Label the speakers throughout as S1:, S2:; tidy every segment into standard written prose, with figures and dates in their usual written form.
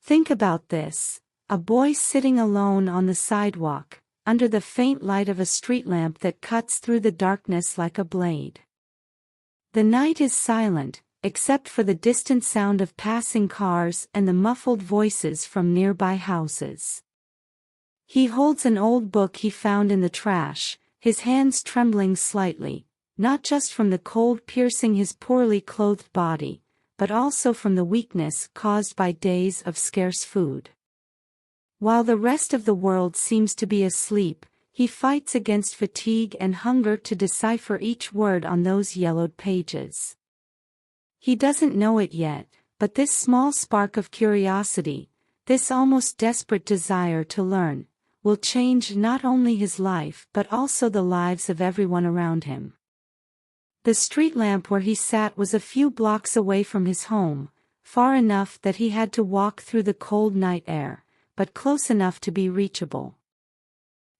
S1: Think about this: a boy sitting alone on the sidewalk, under the faint light of a street lamp that cuts through the darkness like a blade. The night is silent, except for the distant sound of passing cars and the muffled voices from nearby houses. He holds an old book he found in the trash, his hands trembling slightly, not just from the cold piercing his poorly clothed body, but also from the weakness caused by days of scarce food. While the rest of the world seems to be asleep, he fights against fatigue and hunger to decipher each word on those yellowed pages. He doesn't know it yet, but this small spark of curiosity, this almost desperate desire to learn, will change not only his life but also the lives of everyone around him. The street lamp where he sat was a few blocks away from his home, far enough that he had to walk through the cold night air, but close enough to be reachable.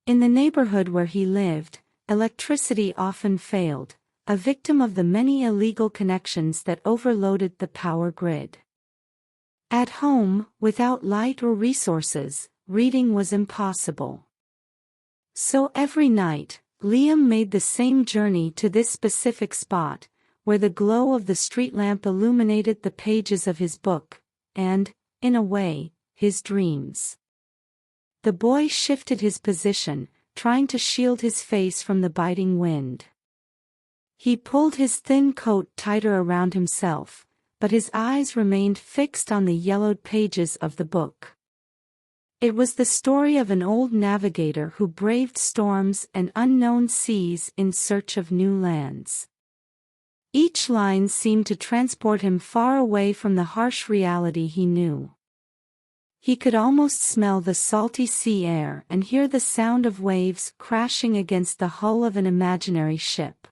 S1: In the neighborhood where he lived, electricity often failed, a victim of the many illegal connections that overloaded the power grid. At home, without light or resources, reading was impossible. So every night, Liam made the same journey to this specific spot, where the glow of the street lamp illuminated the pages of his book, and, in a way, his dreams. The boy shifted his position, trying to shield his face from the biting wind. He pulled his thin coat tighter around himself, but his eyes remained fixed on the yellowed pages of the book. It was the story of an old navigator who braved storms and unknown seas in search of new lands. Each line seemed to transport him far away from the harsh reality he knew. He could almost smell the salty sea air and hear the sound of waves crashing against the hull of an imaginary ship.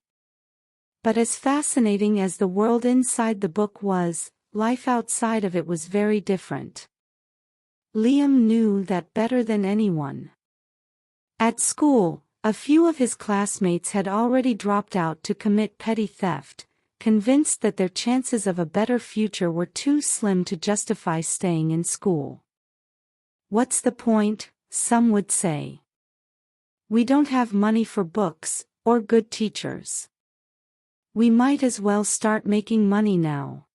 S1: But as fascinating as the world inside the book was, life outside of it was very different. Liam knew that better than anyone. At school, a few of his classmates had already dropped out to commit petty theft, convinced that their chances of a better future were too slim to justify staying in school. "What's the point?" some would say. "We don't have money for books, or good teachers. We might as well start making money now."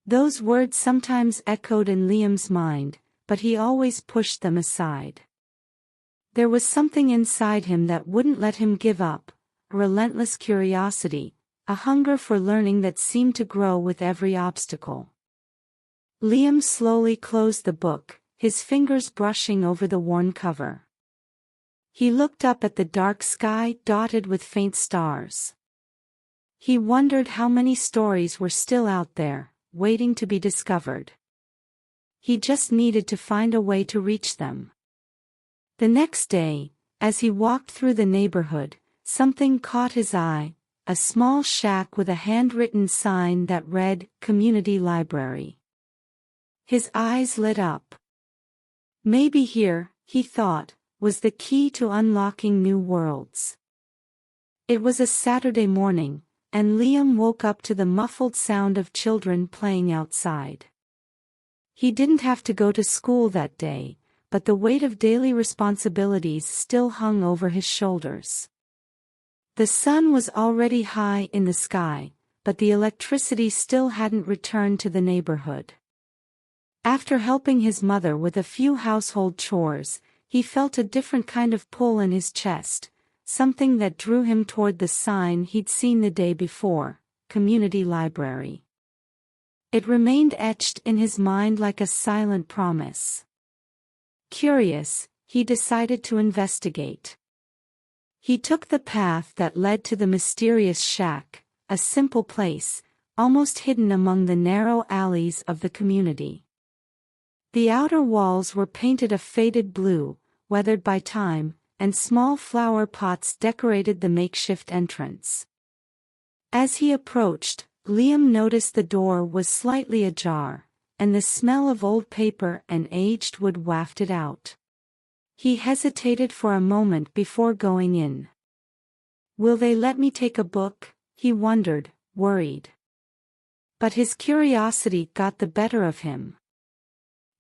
S1: Those words sometimes echoed in Liam's mind, but he always pushed them aside. There was something inside him that wouldn't let him give up, a relentless curiosity, a hunger for learning that seemed to grow with every obstacle. Liam slowly closed the book, his fingers brushing over the worn cover. He looked up at the dark sky dotted with faint stars. He wondered how many stories were still out there, waiting to be discovered. He just needed to find a way to reach them. The next day, as he walked through the neighborhood, something caught his eye, a small shack with a handwritten sign that read, "Community Library." His eyes lit up. Maybe here, he thought, was the key to unlocking new worlds. It was a Saturday morning, and Liam woke up to the muffled sound of children playing outside. He didn't have to go to school that day, but the weight of daily responsibilities still hung over his shoulders. The sun was already high in the sky, but the electricity still hadn't returned to the neighborhood. After helping his mother with a few household chores, he felt a different kind of pull in his chest, something that drew him toward the sign he'd seen the day before, "Community Library." It remained etched in his mind like a silent promise. Curious, he decided to investigate. He took the path that led to the mysterious shack, a simple place, almost hidden among the narrow alleys of the community. The outer walls were painted a faded blue, weathered by time, and small flower pots decorated the makeshift entrance. As he approached, Liam noticed the door was slightly ajar, and the smell of old paper and aged wood wafted out. He hesitated for a moment before going in. "Will they let me take a book?" he wondered, worried. But his curiosity got the better of him.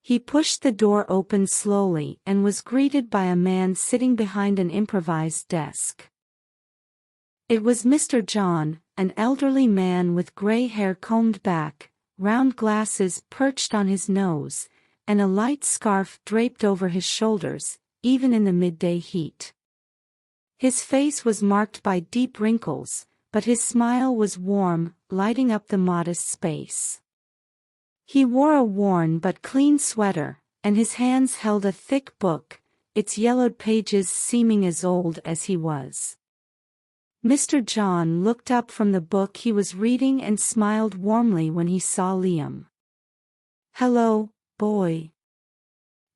S1: He pushed the door open slowly and was greeted by a man sitting behind an improvised desk. It was Mr. John, an elderly man with gray hair combed back, round glasses perched on his nose, and a light scarf draped over his shoulders, even in the midday heat. His face was marked by deep wrinkles, but his smile was warm, lighting up the modest space. He wore a worn but clean sweater, and his hands held a thick book, its yellowed pages seeming as old as he was. Mr. John looked up from the book he was reading and smiled warmly when he saw Liam. "Hello, boy.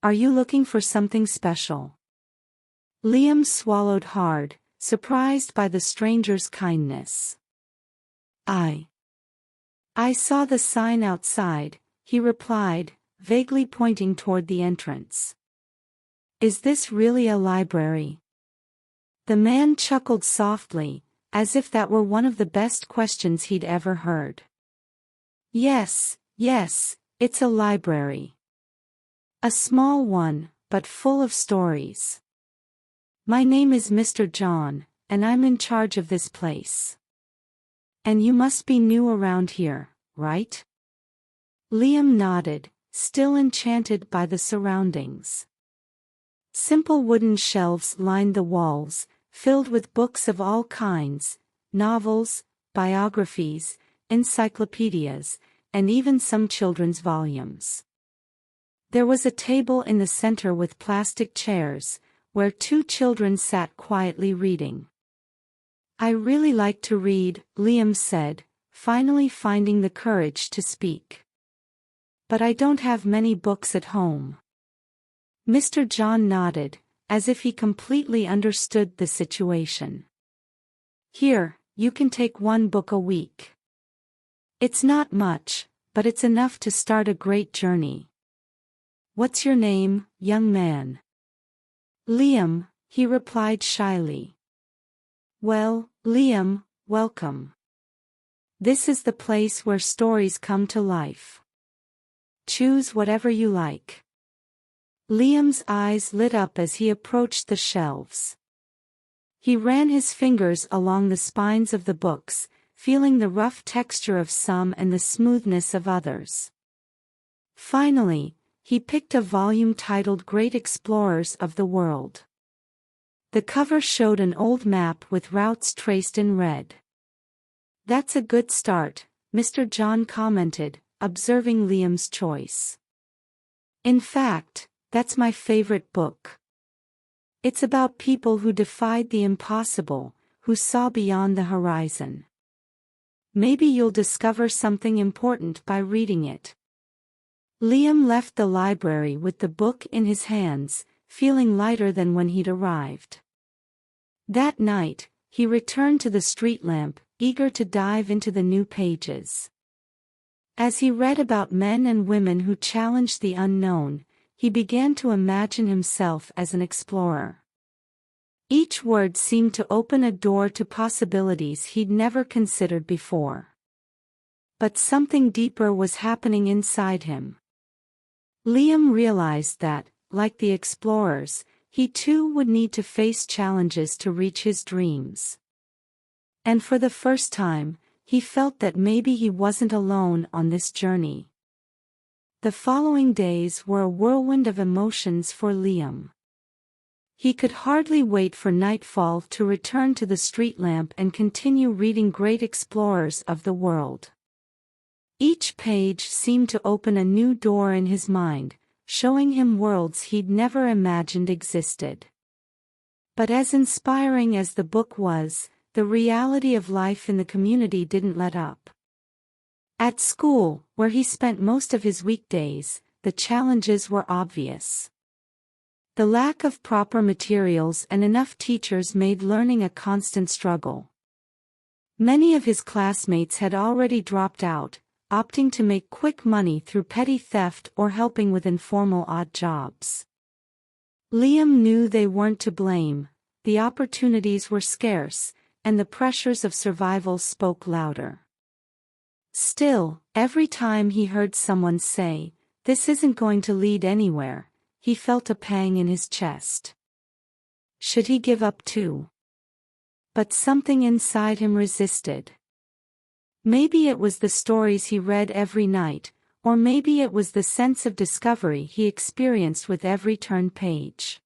S1: Are you looking for something special?" Liam swallowed hard, surprised by the stranger's kindness. I saw the sign outside," he replied, vaguely pointing toward the entrance. "Is this really a library?" The man chuckled softly, as if that were one of the best questions he'd ever heard. Yes, it's a library. A small one, but full of stories. My name is Mr. John, and I'm in charge of this place. And you must be new around here, right?" Liam nodded, still enchanted by the surroundings. Simple wooden shelves lined the walls, filled with books of all kinds, novels, biographies, encyclopedias, and even some children's volumes. There was a table in the center with plastic chairs, where two children sat quietly reading. "I really like to read," Liam said, finally finding the courage to speak. "But I don't have many books at home." Mr. John nodded, as if he completely understood the situation. "Here, you can take one book a week. It's not much, but it's enough to start a great journey. What's your name, young man?" "Liam," he replied shyly. "Well, Liam, welcome. This is the place where stories come to life. Choose whatever you like." Liam's eyes lit up as he approached the shelves. He ran his fingers along the spines of the books, feeling the rough texture of some and the smoothness of others. Finally, he picked a volume titled Great Explorers of the World. The cover showed an old map with routes traced in red. "That's a good start," Mr. John commented, observing Liam's choice. "In fact, that's my favorite book. It's about people who defied the impossible, who saw beyond the horizon. Maybe you'll discover something important by reading it." Liam left the library with the book in his hands, feeling lighter than when he'd arrived. That night, he returned to the streetlamp, eager to dive into the new pages. As he read about men and women who challenged the unknown, he began to imagine himself as an explorer. Each word seemed to open a door to possibilities he'd never considered before. But something deeper was happening inside him. Liam realized that, like the explorers, he too would need to face challenges to reach his dreams. And for the first time, he felt that maybe he wasn't alone on this journey. The following days were a whirlwind of emotions for Liam. He could hardly wait for nightfall to return to the streetlamp and continue reading Great Explorers of the World. Each page seemed to open a new door in his mind, showing him worlds he'd never imagined existed. But as inspiring as the book was, the reality of life in the community didn't let up. At school, where he spent most of his weekdays, the challenges were obvious. The lack of proper materials and enough teachers made learning a constant struggle. Many of his classmates had already dropped out, opting to make quick money through petty theft or helping with informal odd jobs. Liam knew they weren't to blame, the opportunities were scarce, and the pressures of survival spoke louder. Still, every time he heard someone say, This isn't going to lead anywhere. He felt a pang in his chest. Should he give up too? But something inside him resisted. Maybe it was the stories he read every night, or maybe it was the sense of discovery he experienced with every turned page.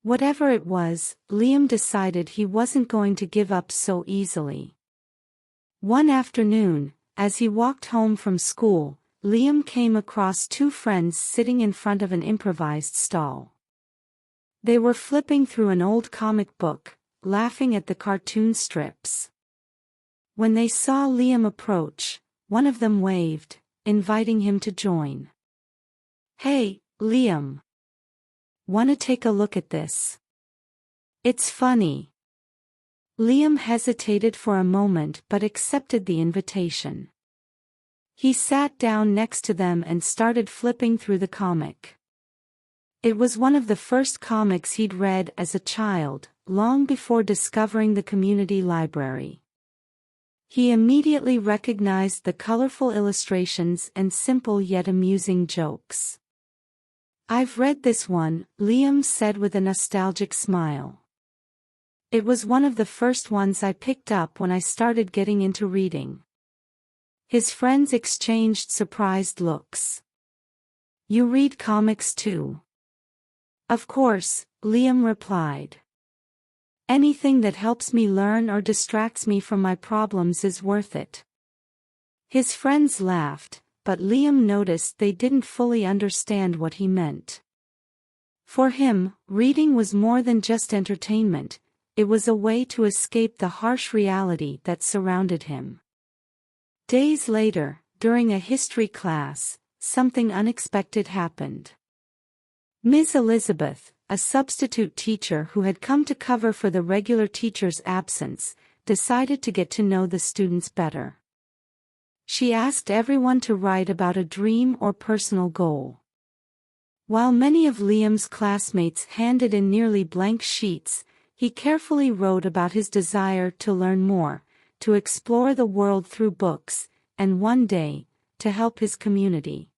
S1: Whatever it was, Liam decided he wasn't going to give up so easily. One afternoon, as he walked home from school, Liam came across two friends sitting in front of an improvised stall. They were flipping through an old comic book, laughing at the cartoon strips. When they saw Liam approach, one of them waved, inviting him to join. "Hey, Liam. Wanna take a look at this? It's funny." Liam hesitated for a moment but accepted the invitation. He sat down next to them and started flipping through the comic. It was one of the first comics he'd read as a child, long before discovering the community library. He immediately recognized the colorful illustrations and simple yet amusing jokes. "I've read this one," Liam said with a nostalgic smile. "It was one of the first ones I picked up when I started getting into reading." His friends exchanged surprised looks. "You read comics too?" "Of course," Liam replied. "Anything that helps me learn or distracts me from my problems is worth it." His friends laughed, but Liam noticed they didn't fully understand what he meant. For him, reading was more than just entertainment, it was a way to escape the harsh reality that surrounded him. Days later, during a history class, something unexpected happened. Ms. Elizabeth, a substitute teacher who had come to cover for the regular teacher's absence, decided to get to know the students better. She asked everyone to write about a dream or personal goal. While many of Liam's classmates handed in nearly blank sheets, he carefully wrote about his desire to learn more, to explore the world through books, and one day, to help his community.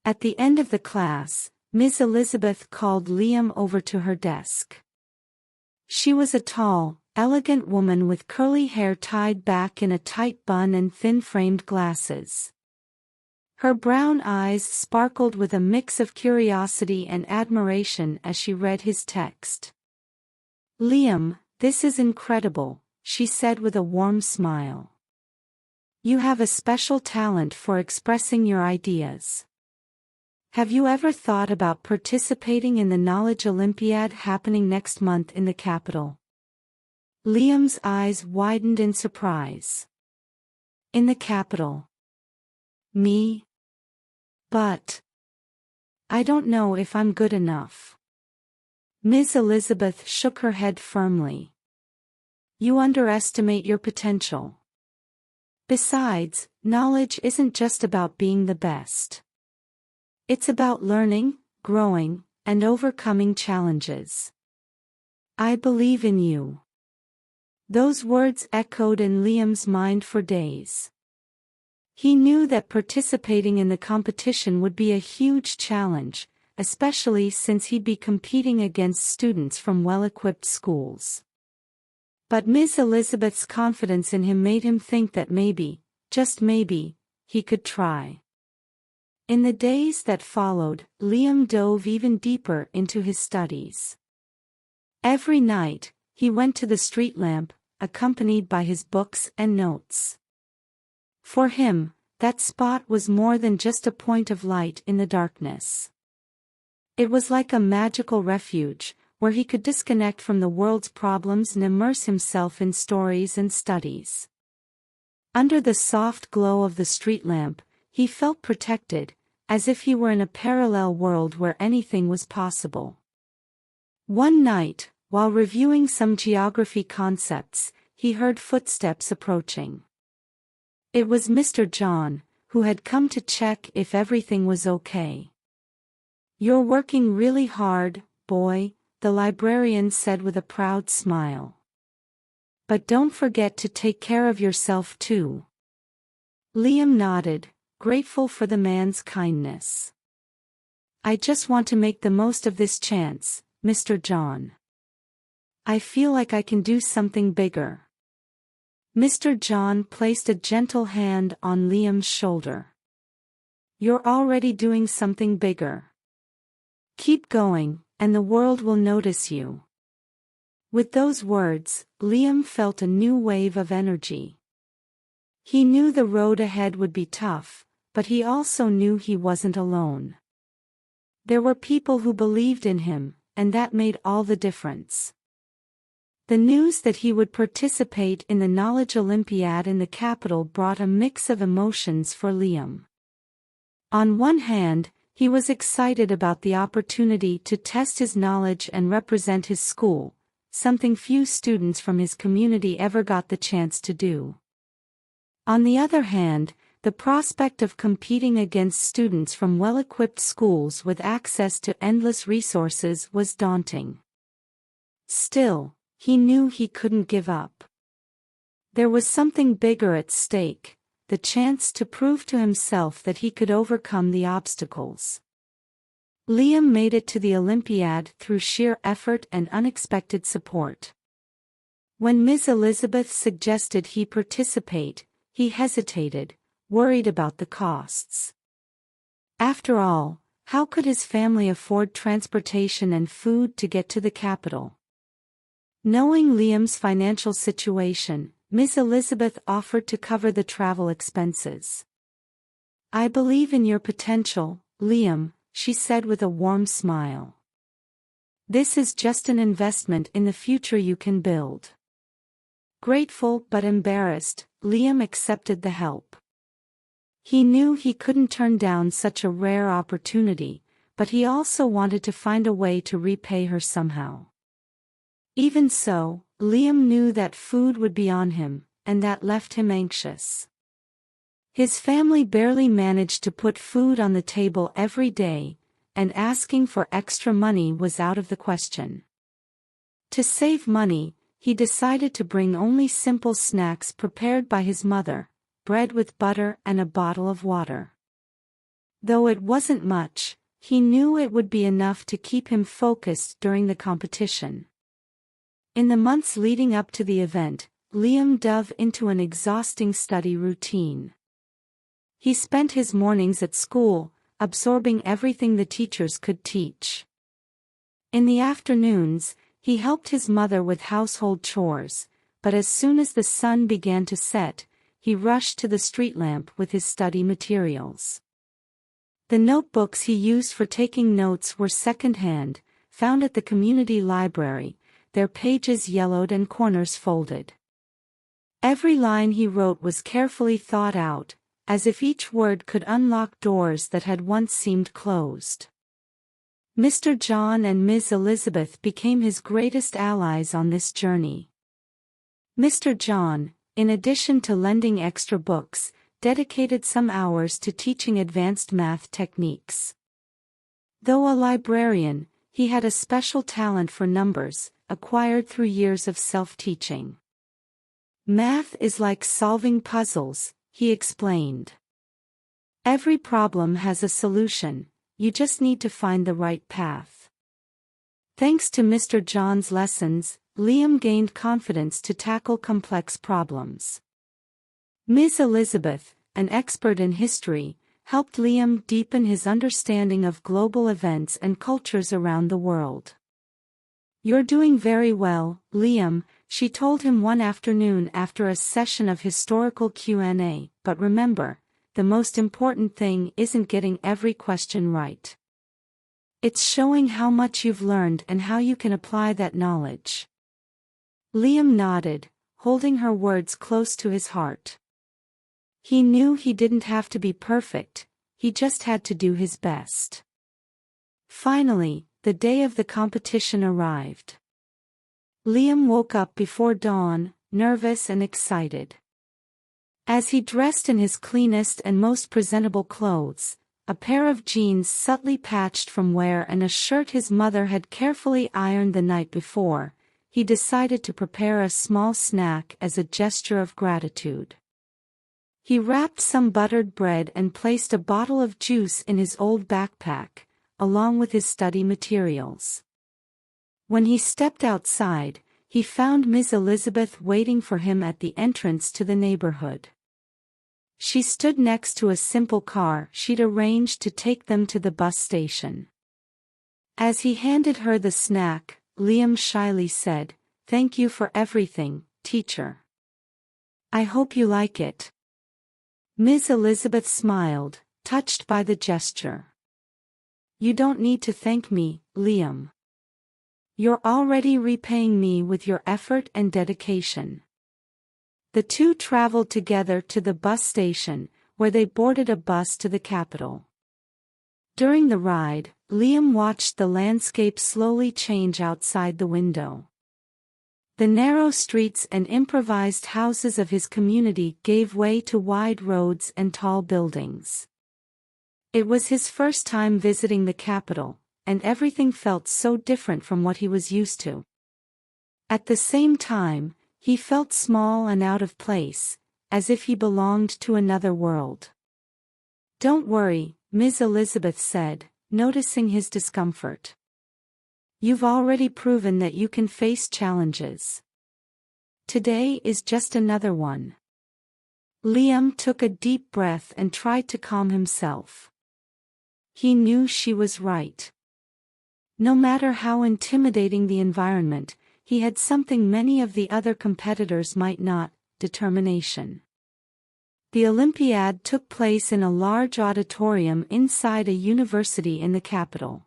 S1: At the end of the class, Ms. Elizabeth called Liam over to her desk. She was a tall, elegant woman with curly hair tied back in a tight bun and thin-framed glasses. Her brown eyes sparkled with a mix of curiosity and admiration as she read his text. "Liam, this is incredible," she said with a warm smile. "You have a special talent for expressing your ideas. Have you ever thought about participating in the Knowledge Olympiad happening next month in the capital?" Liam's eyes widened in surprise. "In the capital? Me? But I don't know if I'm good enough." Ms. Elizabeth shook her head firmly. "You underestimate your potential. Besides, knowledge isn't just about being the best. It's about learning, growing, and overcoming challenges. I believe in you." Those words echoed in Liam's mind for days. He knew that participating in the competition would be a huge challenge, especially since he'd be competing against students from well-equipped schools. But Ms. Elizabeth's confidence in him made him think that maybe, just maybe, he could try. In the days that followed, Liam dove even deeper into his studies. Every night, he went to the streetlamp, accompanied by his books and notes. For him, that spot was more than just a point of light in the darkness. It was like a magical refuge, where he could disconnect from the world's problems and immerse himself in stories and studies. Under the soft glow of the streetlamp, he felt protected, as if he were in a parallel world where anything was possible. One night, while reviewing some geography concepts, he heard footsteps approaching. It was Mr. John, who had come to check if everything was okay. "You're working really hard, boy," the librarian said with a proud smile. "But don't forget to take care of yourself too." Liam nodded, grateful for the man's kindness. "I just want to make the most of this chance, Mr. John. I feel like I can do something bigger." Mr. John placed a gentle hand on Liam's shoulder. "You're already doing something bigger. Keep going, and the world will notice you." With those words, Liam felt a new wave of energy. He knew the road ahead would be tough, but he also knew he wasn't alone. There were people who believed in him, and that made all the difference. The news that he would participate in the Knowledge Olympiad in the capital brought a mix of emotions for Liam. On one hand, he was excited about the opportunity to test his knowledge and represent his school, something few students from his community ever got the chance to do. On the other hand, the prospect of competing against students from well-equipped schools with access to endless resources was daunting. Still, he knew he couldn't give up. There was something bigger at stake, the chance to prove to himself that he could overcome the obstacles. Liam made it to the Olympiad through sheer effort and unexpected support. When Ms. Elizabeth suggested he participate, he hesitated, worried about the costs. After all, how could his family afford transportation and food to get to the capital? Knowing Liam's financial situation, Ms. Elizabeth offered to cover the travel expenses. "I believe in your potential, Liam," she said with a warm smile. "This is just an investment in the future you can build." Grateful but embarrassed, Liam accepted the help. He knew he couldn't turn down such a rare opportunity, but he also wanted to find a way to repay her somehow. Even so, Liam knew that food would be on him, and that left him anxious. His family barely managed to put food on the table every day, and asking for extra money was out of the question. To save money, he decided to bring only simple snacks prepared by his mother, bread with butter and a bottle of water. Though it wasn't much, he knew it would be enough to keep him focused during the competition. In the months leading up to the event, Liam dove into an exhausting study routine. He spent his mornings at school, absorbing everything the teachers could teach. In the afternoons, he helped his mother with household chores, but as soon as the sun began to set, he rushed to the streetlamp with his study materials. The notebooks he used for taking notes were second-hand, found at the community library, their pages yellowed and corners folded. Every line he wrote was carefully thought out, as if each word could unlock doors that had once seemed closed. Mr. John and Ms. Elizabeth became his greatest allies on this journey. Mr. John, in addition to lending extra books, dedicated some hours to teaching advanced math techniques. Though a librarian, he had a special talent for numbers, acquired through years of self-teaching. "Math is like solving puzzles," he explained. "Every problem has a solution, you just need to find the right path." Thanks to Mr. John's lessons, Liam gained confidence to tackle complex problems. Ms. Elizabeth, an expert in history, helped Liam deepen his understanding of global events and cultures around the world. "You're doing very well, Liam," she told him one afternoon after a session of historical Q&A, "but remember, the most important thing isn't getting every question right. It's showing how much you've learned and how you can apply that knowledge." Liam nodded, holding her words close to his heart. He knew he didn't have to be perfect, he just had to do his best. Finally, the day of the competition arrived. Liam woke up before dawn, nervous and excited. As he dressed in his cleanest and most presentable clothes, a pair of jeans subtly patched from wear and a shirt his mother had carefully ironed the night before, he decided to prepare a small snack as a gesture of gratitude. He wrapped some buttered bread and placed a bottle of juice in his old backpack, along with his study materials. When he stepped outside, he found Miss Elizabeth waiting for him at the entrance to the neighborhood. She stood next to a simple car she'd arranged to take them to the bus station. As he handed her the snack, Liam shyly said, "Thank you for everything, teacher. I hope you like it." Miss Elizabeth smiled, touched by the gesture. "You don't need to thank me, Liam. You're already repaying me with your effort and dedication." The two traveled together to the bus station, where they boarded a bus to the capital. During the ride, Liam watched the landscape slowly change outside the window. The narrow streets and improvised houses of his community gave way to wide roads and tall buildings. It was his first time visiting the capital, and everything felt so different from what he was used to. At the same time, he felt small and out of place, as if he belonged to another world. "Don't worry," Ms. Elizabeth said, noticing his discomfort. "You've already proven that you can face challenges. Today is just another one." Liam took a deep breath and tried to calm himself. He knew she was right. No matter how intimidating the environment, he had something many of the other competitors might not: determination. The Olympiad took place in a large auditorium inside a university in the capital.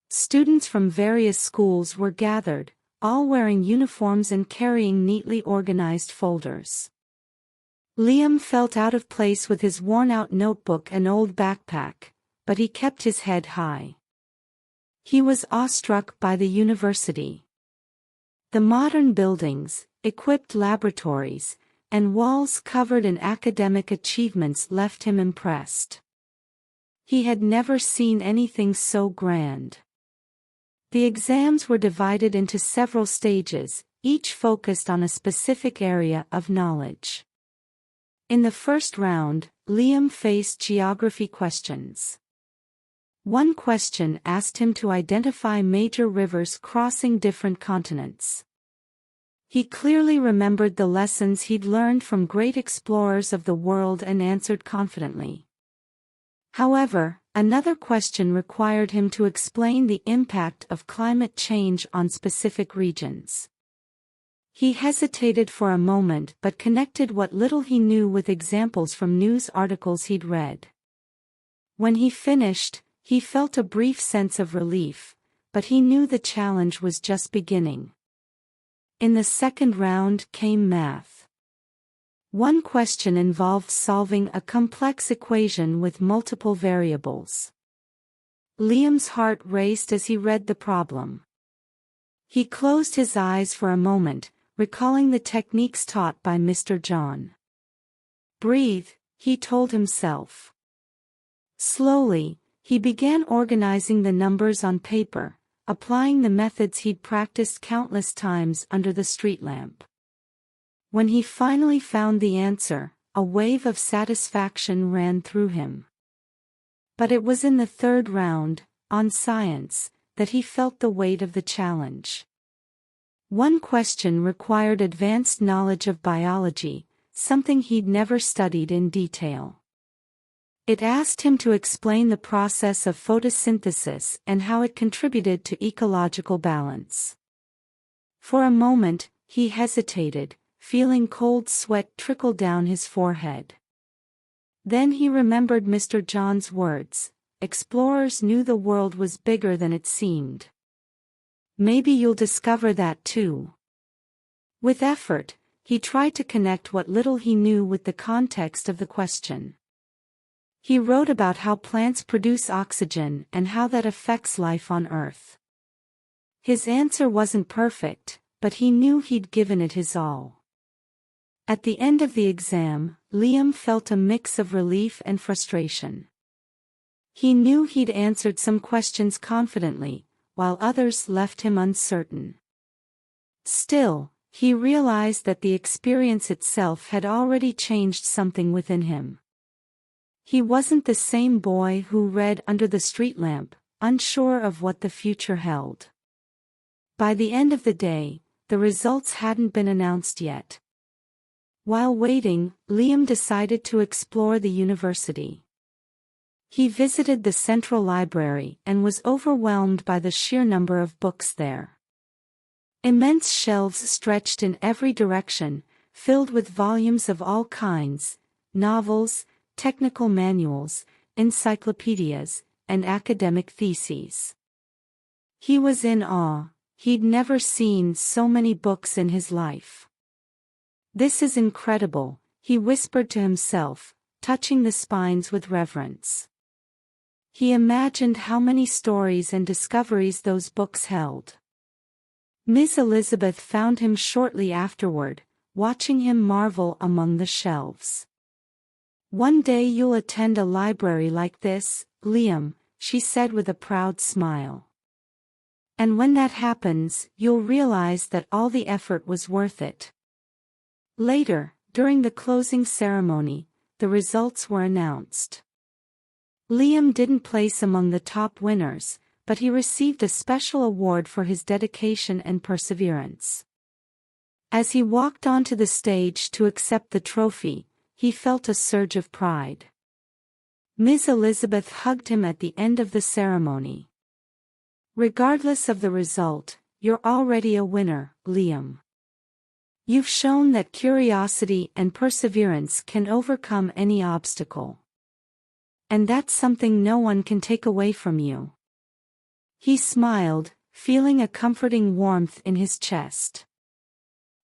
S1: Students from various schools were gathered, all wearing uniforms and carrying neatly organized folders. Liam felt out of place with his worn-out notebook and old backpack, but he kept his head high. He was awestruck by the university. The modern buildings, equipped laboratories, and walls covered in academic achievements left him impressed. He had never seen anything so grand. The exams were divided into several stages, each focused on a specific area of knowledge. In the first round, Liam faced geography questions. One question asked him to identify major rivers crossing different continents. He clearly remembered the lessons he'd learned from great explorers of the world and answered confidently. However, another question required him to explain the impact of climate change on specific regions. He hesitated for a moment but connected what little he knew with examples from news articles he'd read. When he finished, he felt a brief sense of relief, but he knew the challenge was just beginning. In the second round came math. One question involved solving a complex equation with multiple variables. Liam's heart raced as he read the problem. He closed his eyes for a moment, recalling the techniques taught by Mr. John. "Breathe," he told himself. Slowly, he began organizing the numbers on paper, applying the methods he'd practiced countless times under the street lamp. When he finally found the answer, a wave of satisfaction ran through him. But it was in the third round, on science, that he felt the weight of the challenge. One question required advanced knowledge of biology, something he'd never studied in detail. It asked him to explain the process of photosynthesis and how it contributed to ecological balance. For a moment, he hesitated, feeling cold sweat trickle down his forehead. Then he remembered Mr. John's words: "Explorers knew the world was bigger than it seemed. Maybe you'll discover that too." With effort, he tried to connect what little he knew with the context of the question. He wrote about how plants produce oxygen and how that affects life on Earth. His answer wasn't perfect, but he knew he'd given it his all. At the end of the exam, Liam felt a mix of relief and frustration. He knew he'd answered some questions confidently, while others left him uncertain. Still, He realized that the experience itself had already changed something within him. He wasn't the same boy who read under the street lamp, unsure of what the future held. By the end of the day, the results hadn't been announced yet. While waiting, Liam decided to explore the university. He visited the central library and was overwhelmed by the sheer number of books there. Immense shelves stretched in every direction, filled with volumes of all kinds, novels, technical manuals, encyclopedias, and academic theses. He was in awe. He'd never seen so many books in his life. "This is incredible," he whispered to himself, touching the spines with reverence. He imagined how many stories and discoveries those books held. Miss Elizabeth found him shortly afterward, watching him marvel among the shelves. "One day you'll attend a library like this, Liam," she said with a proud smile. "And when that happens, you'll realize that all the effort was worth it." Later, during the closing ceremony, the results were announced. Liam didn't place among the top winners, but he received a special award for his dedication and perseverance. As he walked onto the stage to accept the trophy, he felt a surge of pride. Miss Elizabeth hugged him at the end of the ceremony. "Regardless of the result, you're already a winner, Liam. You've shown that curiosity and perseverance can overcome any obstacle. And that's something no one can take away from you." He smiled, feeling a comforting warmth in his chest.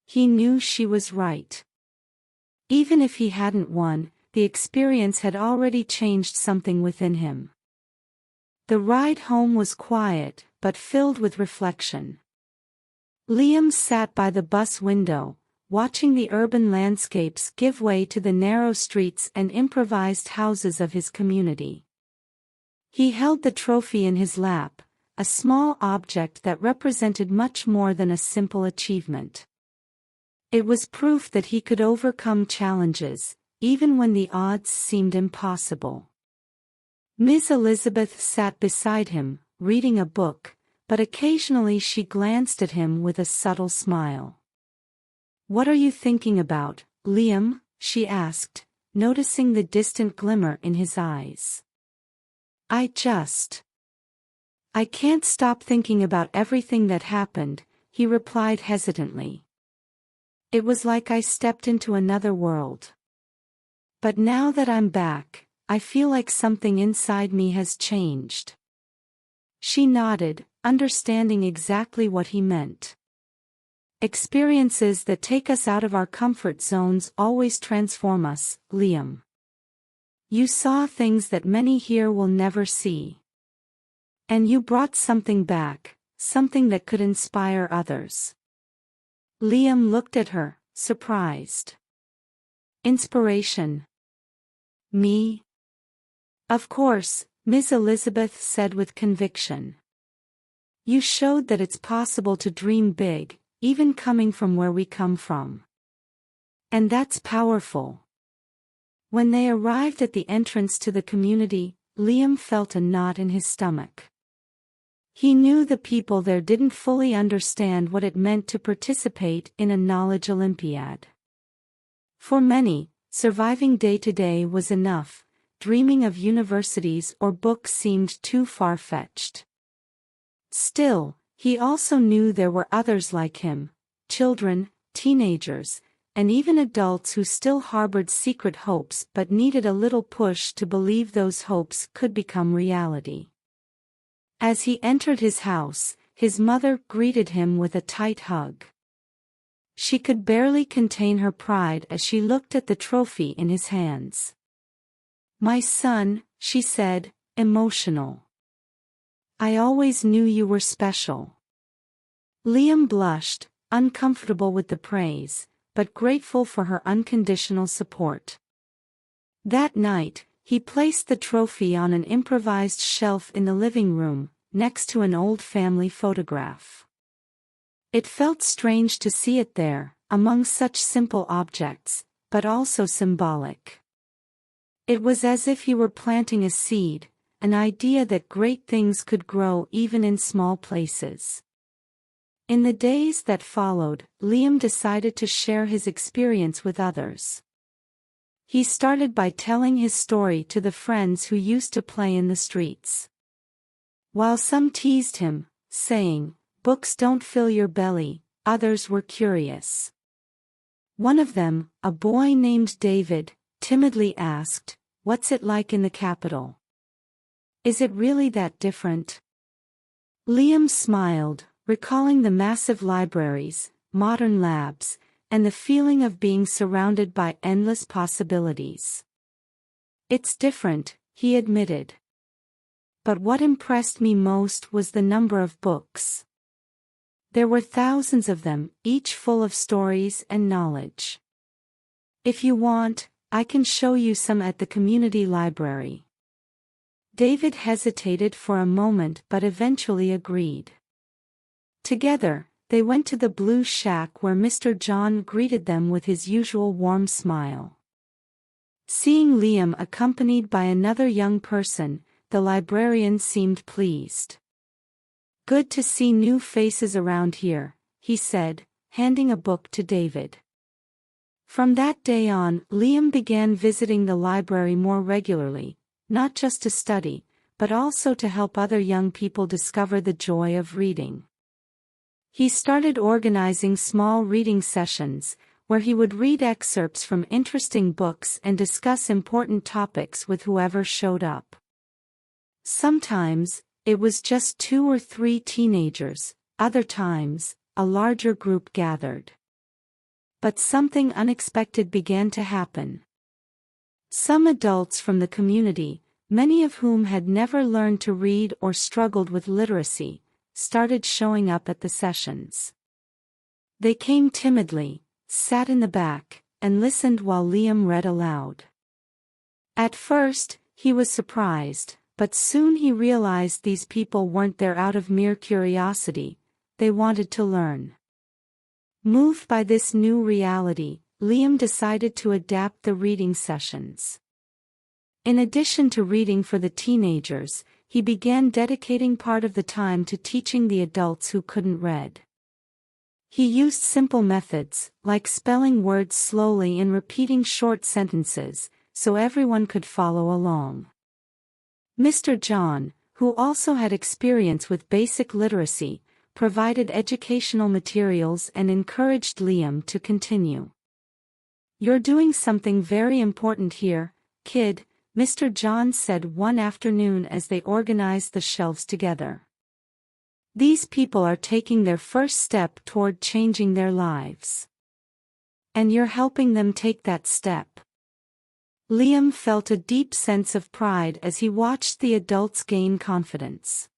S1: He knew she was right. Even if he hadn't won, the experience had already changed something within him. The ride home was quiet, but filled with reflection. Liam sat by the bus window, watching the urban landscapes give way to the narrow streets and improvised houses of his community. He held the trophy in his lap, a small object that represented much more than a simple achievement. It was proof that he could overcome challenges, even when the odds seemed impossible. Miss Elizabeth sat beside him, reading a book, but occasionally she glanced at him with a subtle smile. "What are you thinking about, Liam?" she asked, noticing the distant glimmer in his eyes. I can't stop thinking about everything that happened," he replied hesitantly. "It was like I stepped into another world. But now that I'm back, I feel like something inside me has changed." She nodded, understanding exactly what he meant. "Experiences that take us out of our comfort zones always transform us, Liam. You saw things that many here will never see. And you brought something back, something that could inspire others." Liam looked at her, surprised. "Inspiration? Me?" "Of course," Miss Elizabeth said with conviction. "You showed that it's possible to dream big, even coming from where we come from. And that's powerful." When they arrived at the entrance to the community, Liam felt a knot in his stomach. He knew the people there didn't fully understand what it meant to participate in a knowledge Olympiad. For many, surviving day to day was enough. Dreaming of universities or books seemed too far-fetched. Still, he also knew there were others like him, children, teenagers, and even adults who still harbored secret hopes but needed a little push to believe those hopes could become reality. As he entered his house, his mother greeted him with a tight hug. She could barely contain her pride as she looked at the trophy in his hands. "My son," she said, emotional. "I always knew you were special." Liam blushed, uncomfortable with the praise, but grateful for her unconditional support. That night, he placed the trophy on an improvised shelf in the living room, next to an old family photograph. It felt strange to see it there, among such simple objects, but also symbolic. It was as if he were planting a seed, an idea that great things could grow even in small places. In the days that followed, Liam decided to share his experience with others. He started by telling his story to the friends who used to play in the streets. While some teased him, saying, "Books don't fill your belly," others were curious. One of them, a boy named David, timidly asked, "What's it like in the capital? Is it really that different?" Liam smiled, recalling the massive libraries, modern labs, and the feeling of being surrounded by endless possibilities. "It's different," he admitted. "But what impressed me most was the number of books. There were thousands of them, each full of stories and knowledge. If you want, I can show you some at the community library." David hesitated for a moment but eventually agreed. Together, they went to the blue shack where Mr. John greeted them with his usual warm smile. Seeing Liam accompanied by another young person, the librarian seemed pleased. "Good to see new faces around here," he said, handing a book to David. From that day on, Liam began visiting the library more regularly, not just to study, but also to help other young people discover the joy of reading. He started organizing small reading sessions, where he would read excerpts from interesting books and discuss important topics with whoever showed up. Sometimes, it was just 2 or 3 teenagers, other times, a larger group gathered. But something unexpected began to happen. Some adults from the community, many of whom had never learned to read or struggled with literacy, started showing up at the sessions. They came timidly, sat in the back, and listened while Liam read aloud. At first, he was surprised, but soon he realized these people weren't there out of mere curiosity, they wanted to learn. Moved by this new reality, Liam decided to adapt the reading sessions. In addition to reading for the teenagers, he began dedicating part of the time to teaching the adults who couldn't read. He used simple methods, like spelling words slowly and repeating short sentences, so everyone could follow along. Mr. John, who also had experience with basic literacy, provided educational materials and encouraged Liam to continue. "You're doing something very important here, kid," Mr. John said one afternoon as they organized the shelves together. "These people are taking their first step toward changing their lives. And you're helping them take that step." Liam felt a deep sense of pride as he watched the adults gain confidence.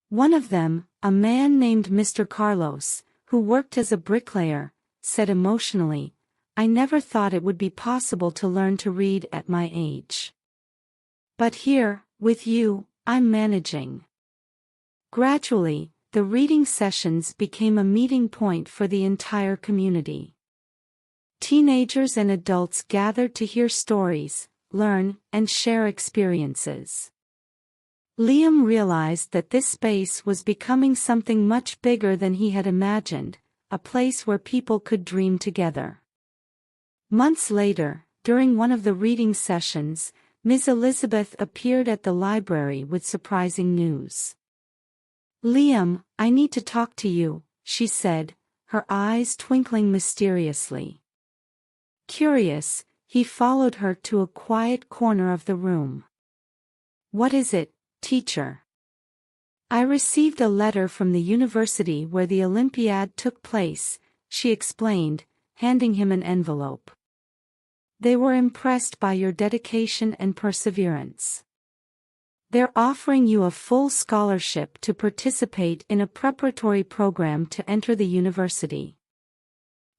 S1: One of them, a man named Mr. Carlos, who worked as a bricklayer, said emotionally, "I never thought it would be possible to learn to read at my age. But here, with you, I'm managing." Gradually, the reading sessions became a meeting point for the entire community. Teenagers and adults gathered to hear stories, learn, and share experiences. Liam realized that this space was becoming something much bigger than he had imagined, a place where people could dream together. Months later, during one of the reading sessions, Ms. Elizabeth appeared at the library with surprising news. "Liam, I need to talk to you," she said, her eyes twinkling mysteriously. Curious, he followed her to a quiet corner of the room. "What is it, teacher?" "I received a letter from the university where the Olympiad took place," she explained, handing him an envelope. "They were impressed by your dedication and perseverance. They're offering you a full scholarship to participate in a preparatory program to enter the university."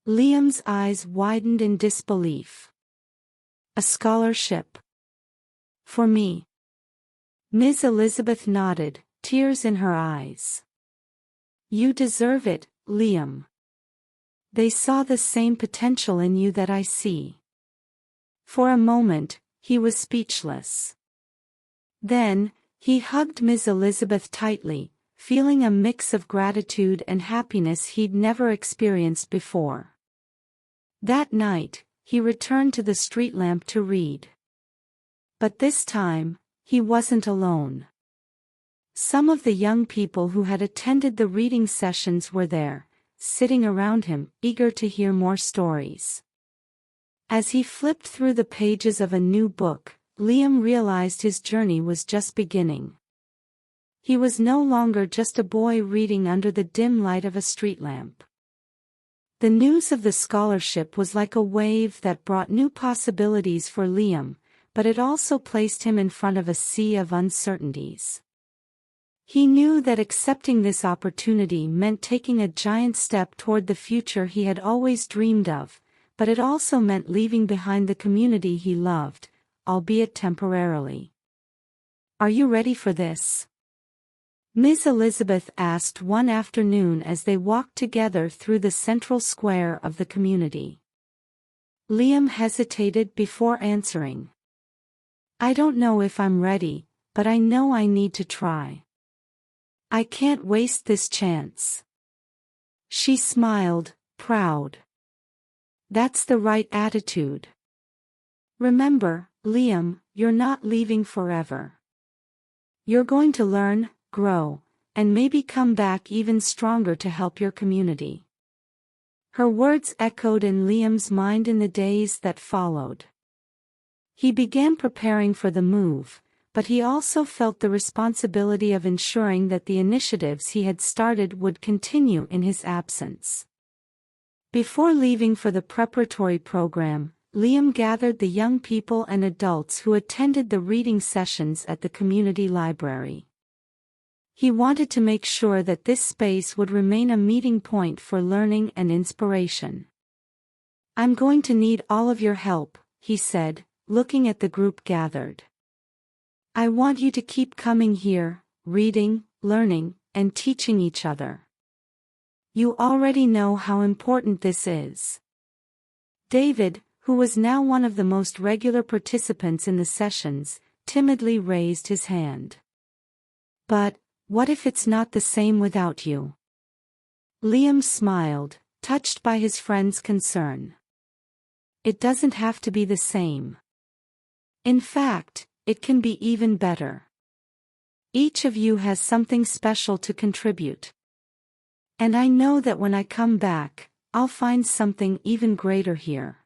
S1: Liam's eyes widened in disbelief. "A scholarship? For me?" Ms. Elizabeth nodded, tears in her eyes. "You deserve it," Liam. They saw the same potential in you that I see." For a moment, he was speechless. Then, he hugged Miss Elizabeth tightly, feeling a mix of gratitude and happiness he'd never experienced before. That night, he returned to the street lamp to read. But this time, he wasn't alone. Some of the young people who had attended the reading sessions were there, sitting around him, eager to hear more stories. As he flipped through the pages of a new book, Liam realized his journey was just beginning. He was no longer just a boy reading under the dim light of a street lamp. The news of the scholarship was like a wave that brought new possibilities for Liam, but it also placed him in front of a sea of uncertainties. He knew that accepting this opportunity meant taking a giant step toward the future he had always dreamed of, but it also meant leaving behind the community he loved, albeit temporarily. "Are you ready for this?" Miss Elizabeth asked one afternoon as they walked together through the central square of the community. Liam hesitated before answering. "I don't know if I'm ready, but I know I need to try. I can't waste this chance." She smiled, proud. "That's the right attitude. Remember, Liam, you're not leaving forever. You're going to learn, grow, and maybe come back even stronger to help your community." Her words echoed in Liam's mind in the days that followed. He began preparing for the move, but he also felt the responsibility of ensuring that the initiatives he had started would continue in his absence. Before leaving for the preparatory program, Liam gathered the young people and adults who attended the reading sessions at the community library. He wanted to make sure that this space would remain a meeting point for learning and inspiration. "I'm going to need all of your help," he said, looking at the group gathered. "I want you to keep coming here, reading, learning, and teaching each other. You already know how important this is." David, who was now one of the most regular participants in the sessions, timidly raised his hand. "But, what if it's not the same without you?" Liam smiled, touched by his friend's concern. "It doesn't have to be the same. In fact, it can be even better. Each of you has something special to contribute. And I know that when I come back, I'll find something even greater here."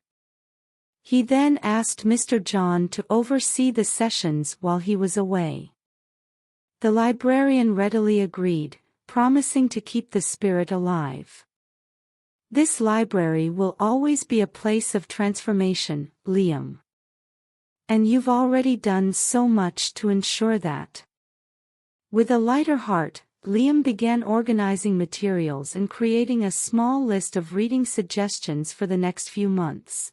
S1: He then asked Mr. John to oversee the sessions while he was away. The librarian readily agreed, promising to keep the spirit alive. "This library will always be a place of transformation, Liam. And you've already done so much to ensure that." With a lighter heart, Liam began organizing materials and creating a small list of reading suggestions for the next few months.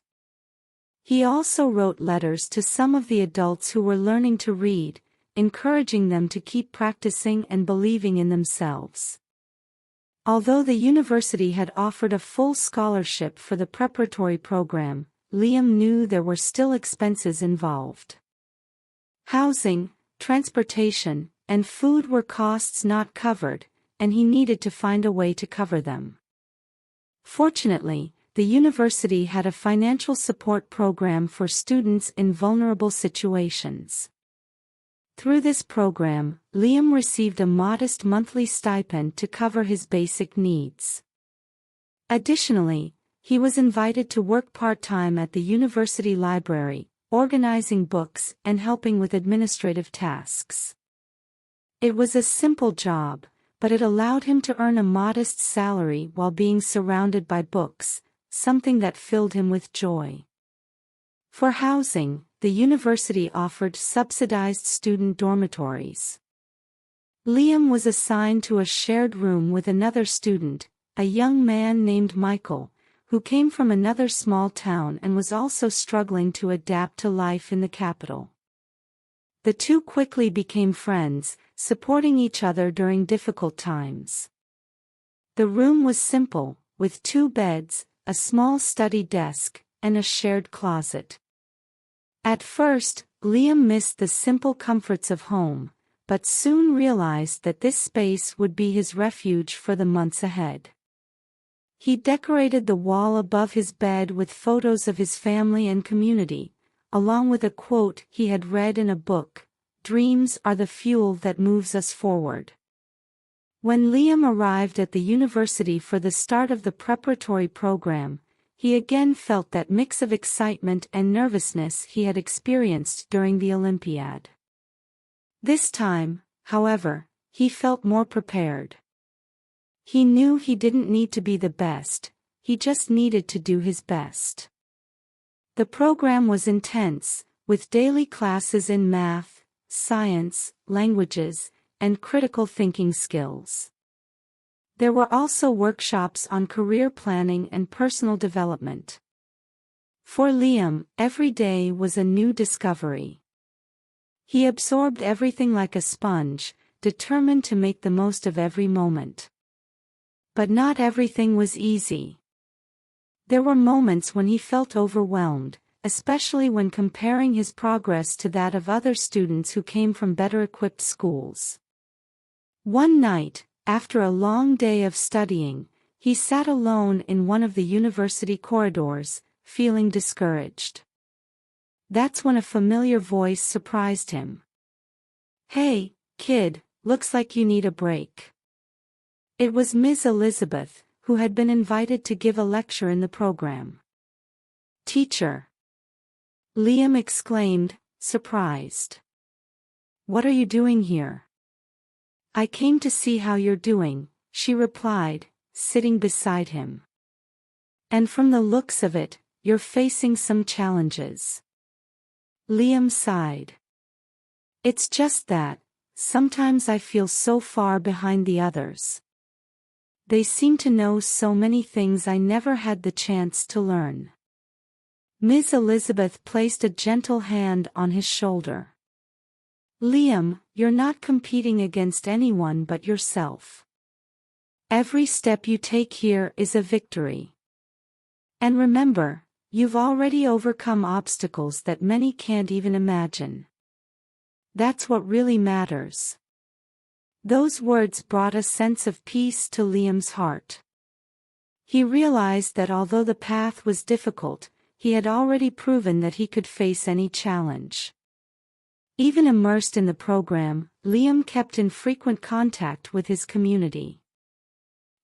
S1: He also wrote letters to some of the adults who were learning to read, encouraging them to keep practicing and believing in themselves. Although the university had offered a full scholarship for the preparatory program, Liam knew there were still expenses involved. Housing, transportation, and food were costs not covered, and he needed to find a way to cover them. Fortunately, the university had a financial support program for students in vulnerable situations. Through this program, Liam received a modest monthly stipend to cover his basic needs. Additionally, he was invited to work part-time at the university library, organizing books and helping with administrative tasks. It was a simple job, but it allowed him to earn a modest salary while being surrounded by books, something that filled him with joy. For housing, the university offered subsidized student dormitories. Liam was assigned to a shared room with another student, a young man named Michael, who came from another small town and was also struggling to adapt to life in the capital. The two quickly became friends, supporting each other during difficult times. The room was simple, with 2 beds, a small study desk, and a shared closet. At first, Liam missed the simple comforts of home, but soon realized that this space would be his refuge for the months ahead. He decorated the wall above his bed with photos of his family and community, along with a quote he had read in a book: "Dreams are the fuel that moves us forward." When Liam arrived at the university for the start of the preparatory program, he again felt that mix of excitement and nervousness he had experienced during the Olympiad. This time, however, he felt more prepared. He knew he didn't need to be the best, he just needed to do his best. The program was intense, with daily classes in math, science, languages, and critical thinking skills. There were also workshops on career planning and personal development. For Liam, every day was a new discovery. He absorbed everything like a sponge, determined to make the most of every moment. But not everything was easy. There were moments when he felt overwhelmed, especially when comparing his progress to that of other students who came from better-equipped schools. One night, after a long day of studying, he sat alone in one of the university corridors, feeling discouraged. That's when a familiar voice surprised him. "Hey, kid, looks like you need a break." It was Ms. Elizabeth, who had been invited to give a lecture in the program. "Teacher!" Liam exclaimed, surprised. "What are you doing here?" "I came to see how you're doing," she replied, sitting beside him. "And from the looks of it, you're facing some challenges." Liam sighed. "It's just that, sometimes I feel so far behind the others. They seem to know so many things I never had the chance to learn." Ms. Elizabeth placed a gentle hand on his shoulder. "Liam, you're not competing against anyone but yourself. Every step you take here is a victory. And remember, you've already overcome obstacles that many can't even imagine. That's what really matters." Those words brought a sense of peace to Liam's heart. He realized that although the path was difficult, he had already proven that he could face any challenge. Even immersed in the program, Liam kept in frequent contact with his community.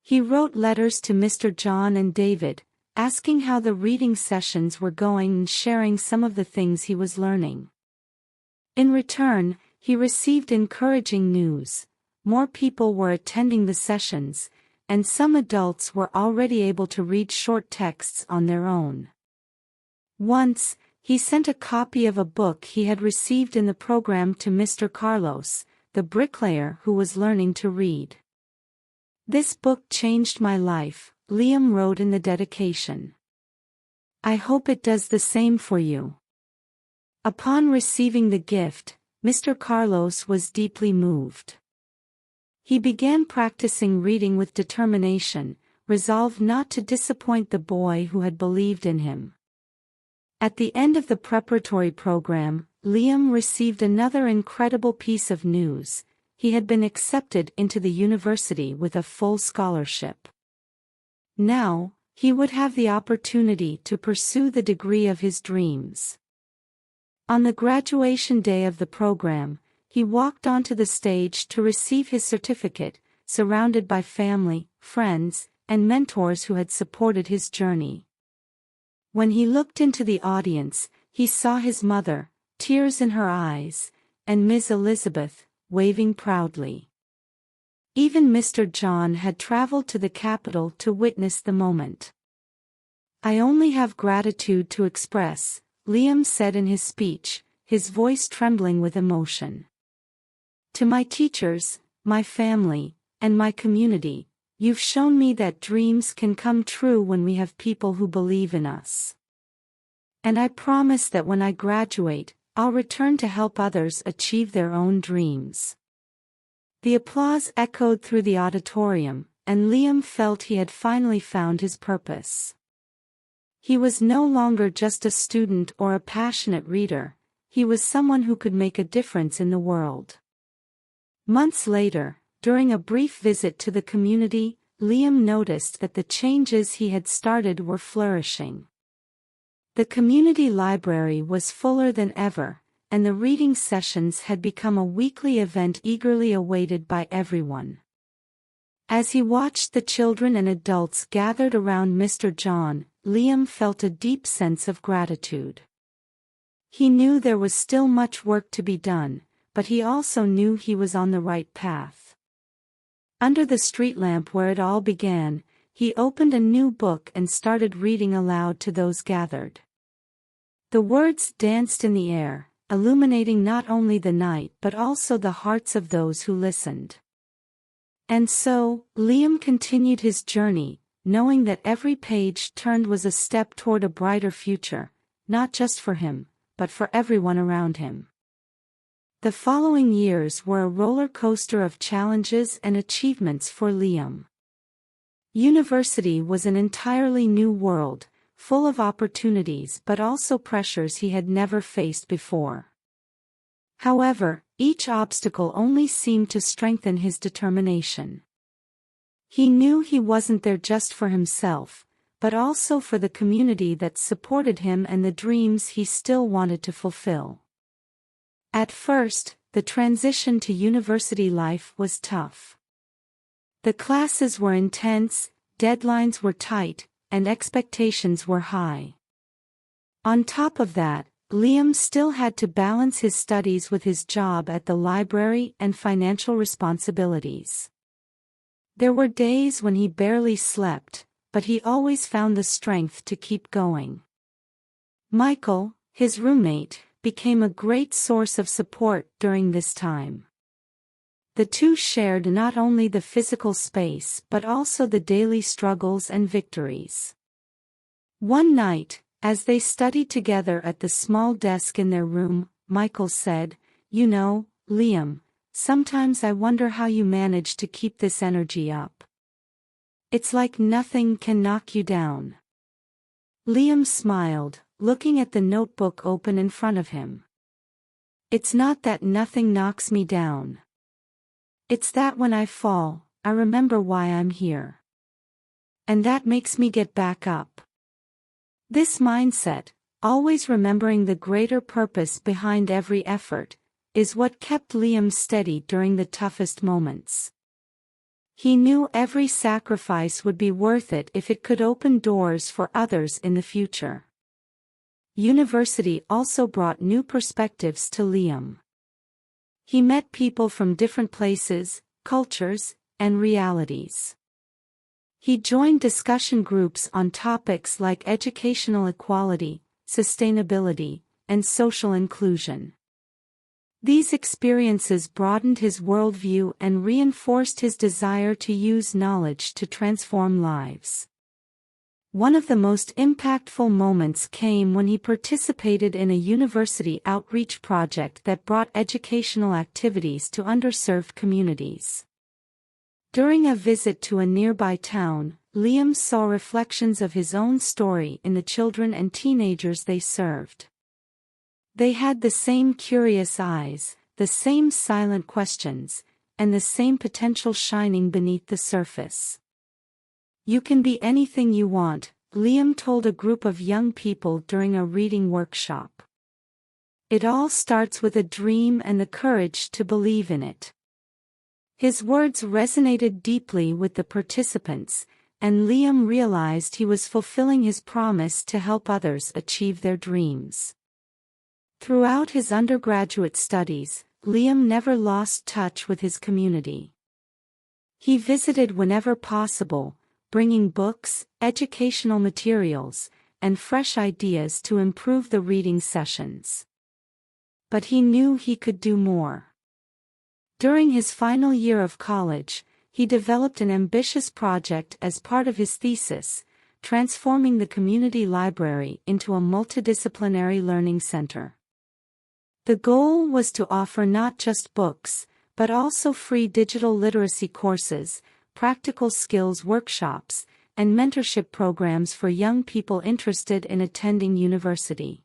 S1: He wrote letters to Mr. John and David, asking how the reading sessions were going and sharing some of the things he was learning. In return, he received encouraging news. More people were attending the sessions, and some adults were already able to read short texts on their own. Once, he sent a copy of a book he had received in the program to Mr. Carlos, the bricklayer who was learning to read. "This book changed my life," Liam wrote in the dedication. "I hope it does the same for you." Upon receiving the gift, Mr. Carlos was deeply moved. He began practicing reading with determination, resolved not to disappoint the boy who had believed in him. At the end of the preparatory program, Liam received another incredible piece of news: he had been accepted into the university with a full scholarship. Now, he would have the opportunity to pursue the degree of his dreams. On the graduation day of the program, he walked onto the stage to receive his certificate, surrounded by family, friends, and mentors who had supported his journey. When he looked into the audience, he saw his mother, tears in her eyes, and Ms. Elizabeth, waving proudly. Even Mr. John had traveled to the capital to witness the moment. "I only have gratitude to express," Liam said in his speech, his voice trembling with emotion. "To my teachers, my family, and my community, you've shown me that dreams can come true when we have people who believe in us. And I promise that when I graduate, I'll return to help others achieve their own dreams." The applause echoed through the auditorium, and Liam felt he had finally found his purpose. He was no longer just a student or a passionate reader, he was someone who could make a difference in the world. Months later, during a brief visit to the community, Liam noticed that the changes he had started were flourishing. The community library was fuller than ever, and the reading sessions had become a weekly event eagerly awaited by everyone. As he watched the children and adults gathered around Mr. John, Liam felt a deep sense of gratitude. He knew there was still much work to be done, but he also knew he was on the right path. Under the street lamp where it all began, he opened a new book and started reading aloud to those gathered. The words danced in the air, illuminating not only the night but also the hearts of those who listened. And so, Liam continued his journey, knowing that every page turned was a step toward a brighter future, not just for him, but for everyone around him. The following years were a roller coaster of challenges and achievements for Liam. University was an entirely new world, full of opportunities but also pressures he had never faced before. However, each obstacle only seemed to strengthen his determination. He knew he wasn't there just for himself, but also for the community that supported him and the dreams he still wanted to fulfill. At first, the transition to university life was tough. The classes were intense, deadlines were tight, and expectations were high. On top of that, Liam still had to balance his studies with his job at the library and financial responsibilities. There were days when he barely slept, but he always found the strength to keep going. Michael, his roommate, became a great source of support during this time. The two shared not only the physical space but also the daily struggles and victories. One night, as they studied together at the small desk in their room, Michael said, "You know, Liam, sometimes I wonder how you manage to keep this energy up. It's like nothing can knock you down." Liam smiled, looking at the notebook open in front of him. "It's not that nothing knocks me down. It's that when I fall, I remember why I'm here. And that makes me get back up." This mindset, always remembering the greater purpose behind every effort, is what kept Liam steady during the toughest moments. He knew every sacrifice would be worth it if it could open doors for others in the future. University also brought new perspectives to Liam. He met people from different places, cultures, and realities. He joined discussion groups on topics like educational equality, sustainability, and social inclusion. These experiences broadened his worldview and reinforced his desire to use knowledge to transform lives. One of the most impactful moments came when he participated in a university outreach project that brought educational activities to underserved communities. During a visit to a nearby town, Liam saw reflections of his own story in the children and teenagers they served. They had the same curious eyes, the same silent questions, and the same potential shining beneath the surface. "You can be anything you want," Liam told a group of young people during a reading workshop. "It all starts with a dream and the courage to believe in it." His words resonated deeply with the participants, and Liam realized he was fulfilling his promise to help others achieve their dreams. Throughout his undergraduate studies, Liam never lost touch with his community. He visited whenever possible, bringing books, educational materials, and fresh ideas to improve the reading sessions. But he knew he could do more. During his final year of college, he developed an ambitious project as part of his thesis, transforming the community library into a multidisciplinary learning center. The goal was to offer not just books, but also free digital literacy courses, practical skills workshops, and mentorship programs for young people interested in attending university.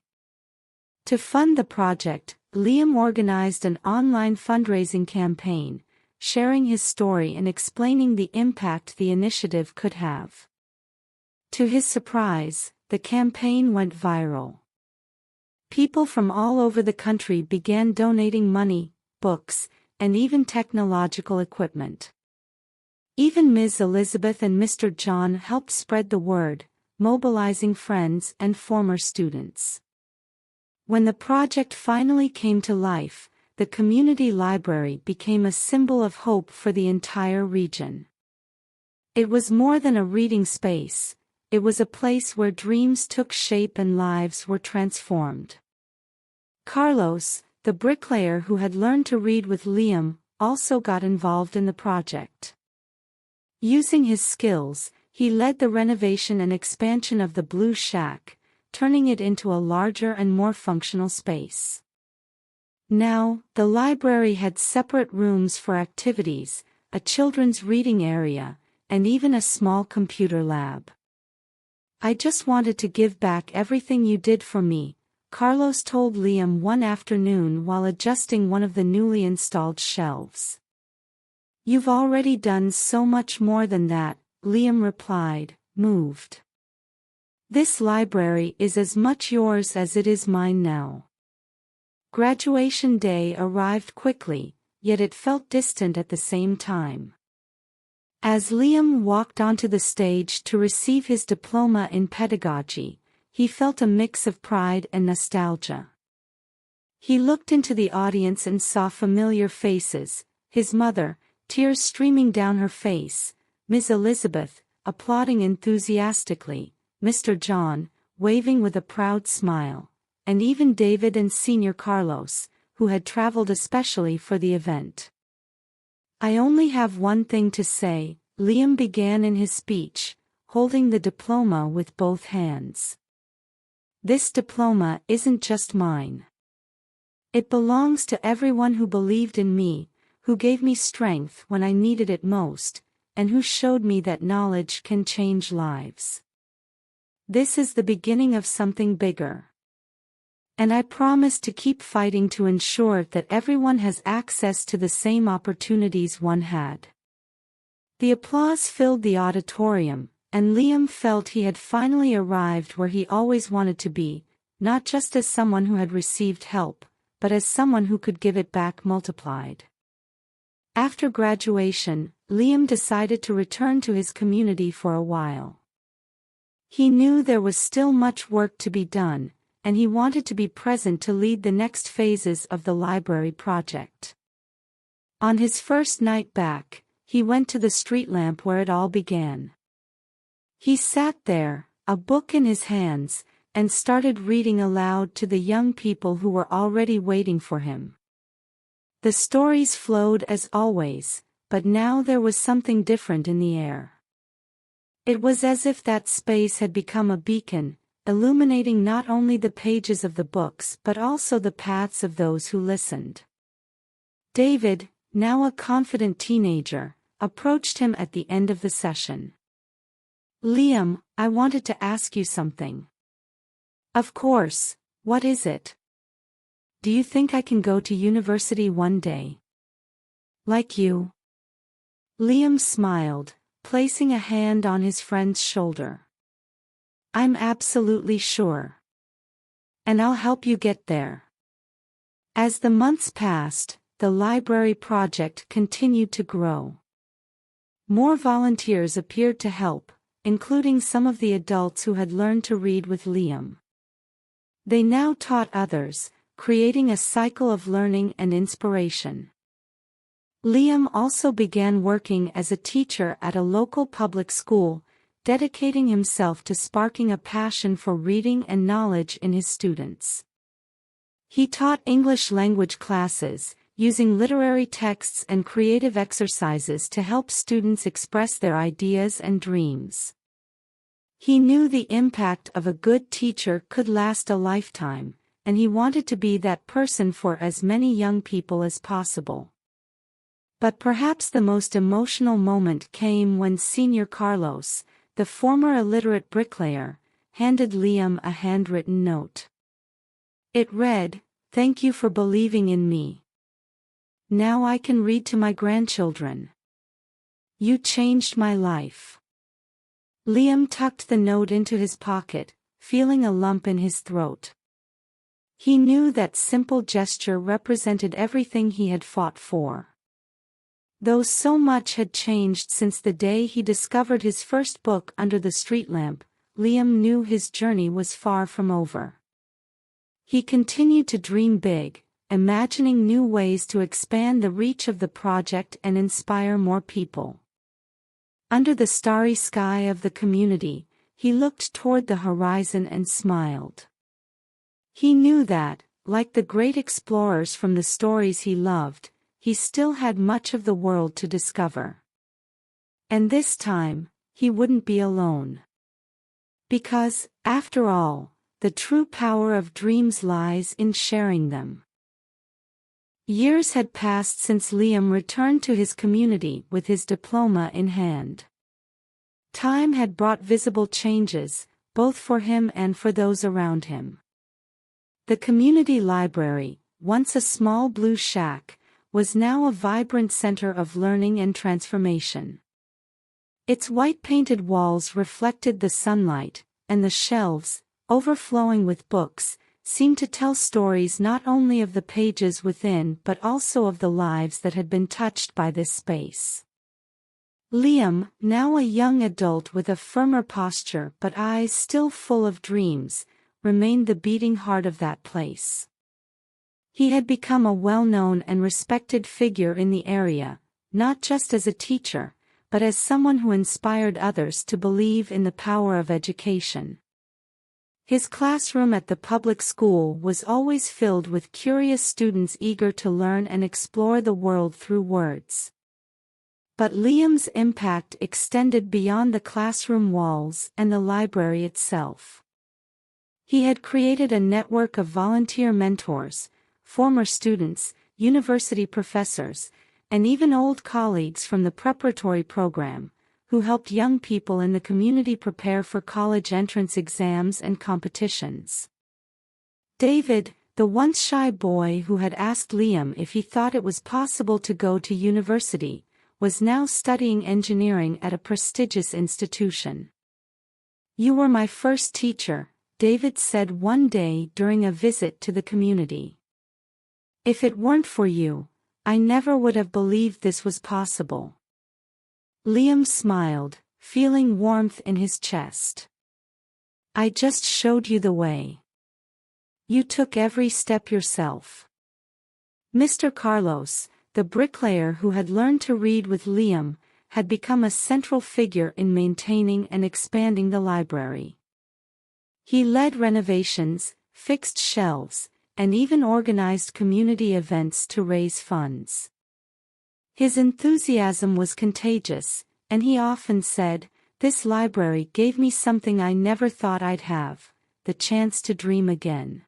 S1: To fund the project, Liam organized an online fundraising campaign, sharing his story and explaining the impact the initiative could have. To his surprise, the campaign went viral. People from all over the country began donating money, books, and even technological equipment. Even Ms. Elizabeth and Mr. John helped spread the word, mobilizing friends and former students. When the project finally came to life, the community library became a symbol of hope for the entire region. It was more than a reading space, it was a place where dreams took shape and lives were transformed. Carlos, the bricklayer who had learned to read with Liam, also got involved in the project. Using his skills, he led the renovation and expansion of the Blue Shack, turning it into a larger and more functional space. Now, the library had separate rooms for activities, a children's reading area, and even a small computer lab. "I just wanted to give back everything you did for me," Carlos told Liam one afternoon while adjusting one of the newly installed shelves. "You've already done so much more than that," Liam replied, moved. "This library is as much yours as it is mine now." Graduation day arrived quickly, yet it felt distant at the same time. As Liam walked onto the stage to receive his diploma in pedagogy, he felt a mix of pride and nostalgia. He looked into the audience and saw familiar faces, his mother, tears streaming down her face, Ms. Elizabeth, applauding enthusiastically, Mr. John, waving with a proud smile, and even David and Senior Carlos, who had traveled especially for the event. "I only have one thing to say," Liam began in his speech, holding the diploma with both hands. "This diploma isn't just mine. It belongs to everyone who believed in me, who gave me strength when I needed it most, and who showed me that knowledge can change lives. This is the beginning of something bigger. And I promise to keep fighting to ensure that everyone has access to the same opportunities one had." The applause filled the auditorium, and Liam felt he had finally arrived where he always wanted to be, not just as someone who had received help, but as someone who could give it back multiplied. After graduation, Liam decided to return to his community for a while. He knew there was still much work to be done, and he wanted to be present to lead the next phases of the library project. On his first night back, he went to the streetlamp where it all began. He sat there, a book in his hands, and started reading aloud to the young people who were already waiting for him. The stories flowed as always, but now there was something different in the air. It was as if that space had become a beacon, illuminating not only the pages of the books but also the paths of those who listened. David, now a confident teenager, approached him at the end of the session. "Liam, I wanted to ask you something." "Of course, what is it?" "Do you think I can go to university one day? Like you?" Liam smiled, placing a hand on his friend's shoulder. "I'm absolutely sure. And I'll help you get there." As the months passed, the library project continued to grow. More volunteers appeared to help, including some of the adults who had learned to read with Liam. They now taught others, creating a cycle of learning and inspiration. Liam also began working as a teacher at a local public school, dedicating himself to sparking a passion for reading and knowledge in his students. He taught English language classes, using literary texts and creative exercises to help students express their ideas and dreams. He knew the impact of a good teacher could last a lifetime, and he wanted to be that person for as many young people as possible. But perhaps the most emotional moment came when Senior Carlos, the former illiterate bricklayer, handed Liam a handwritten note. It read, "Thank you for believing in me. Now I can read to my grandchildren. You changed my life." Liam tucked the note into his pocket, feeling a lump in his throat. He knew that simple gesture represented everything he had fought for. Though so much had changed since the day he discovered his first book under the street lamp, Liam knew his journey was far from over. He continued to dream big, imagining new ways to expand the reach of the project and inspire more people. Under the starry sky of the community, he looked toward the horizon and smiled. He knew that, like the great explorers from the stories he loved, he still had much of the world to discover. And this time, he wouldn't be alone. Because, after all, the true power of dreams lies in sharing them. Years had passed since Liam returned to his community with his diploma in hand. Time had brought visible changes, both for him and for those around him. The community library, once a small blue shack, was now a vibrant center of learning and transformation. Its white-painted walls reflected the sunlight, and the shelves, overflowing with books, seemed to tell stories not only of the pages within but also of the lives that had been touched by this space. Liam, now a young adult with a firmer posture but eyes still full of dreams, remained the beating heart of that place. He had become a well-known and respected figure in the area, not just as a teacher, but as someone who inspired others to believe in the power of education. His classroom at the public school was always filled with curious students eager to learn and explore the world through words. But Liam's impact extended beyond the classroom walls and the library itself. He had created a network of volunteer mentors, former students, university professors, and even old colleagues from the preparatory program, who helped young people in the community prepare for college entrance exams and competitions. David, the once shy boy who had asked Liam if he thought it was possible to go to university, was now studying engineering at a prestigious institution. "You were my first teacher," David said one day during a visit to the community. "If it weren't for you, I never would have believed this was possible." Liam smiled, feeling warmth in his chest. "I just showed you the way. You took every step yourself." Mr. Carlos, the bricklayer who had learned to read with Liam, had become a central figure in maintaining and expanding the library. He led renovations, fixed shelves, and even organized community events to raise funds. His enthusiasm was contagious, and he often said, "This library gave me something I never thought I'd have, the chance to dream again."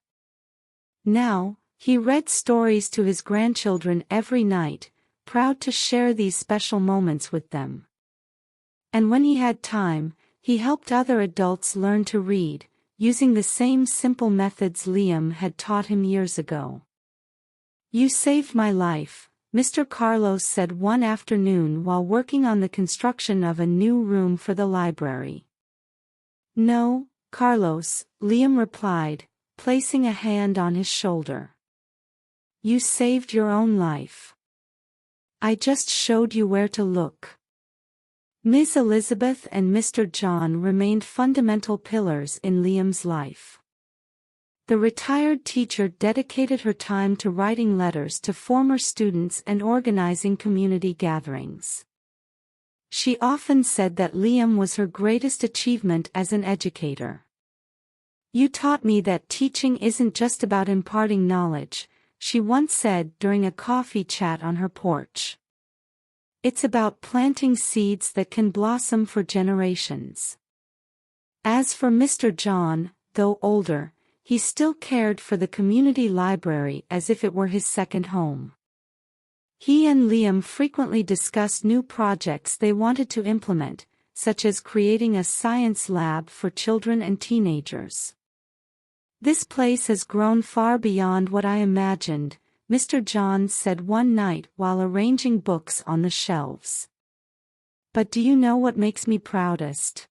S1: Now, he read stories to his grandchildren every night, proud to share these special moments with them. And when he had time, he helped other adults learn to read, using the same simple methods Liam had taught him years ago. "You saved my life," Mr. Carlos said one afternoon while working on the construction of a new room for the library. "No, Carlos," Liam replied, placing a hand on his shoulder. "You saved your own life. I just showed you where to look." Ms. Elizabeth and Mr. John remained fundamental pillars in Liam's life. The retired teacher dedicated her time to writing letters to former students and organizing community gatherings. She often said that Liam was her greatest achievement as an educator. "You taught me that teaching isn't just about imparting knowledge," she once said during a coffee chat on her porch. "It's about planting seeds that can blossom for generations." As for Mr. John, though older, he still cared for the community library as if it were his second home. He and Liam frequently discussed new projects they wanted to implement, such as creating a science lab for children and teenagers. "This place has grown far beyond what I imagined," Mr. Johns said one night while arranging books on the shelves. "But do you know what makes me proudest?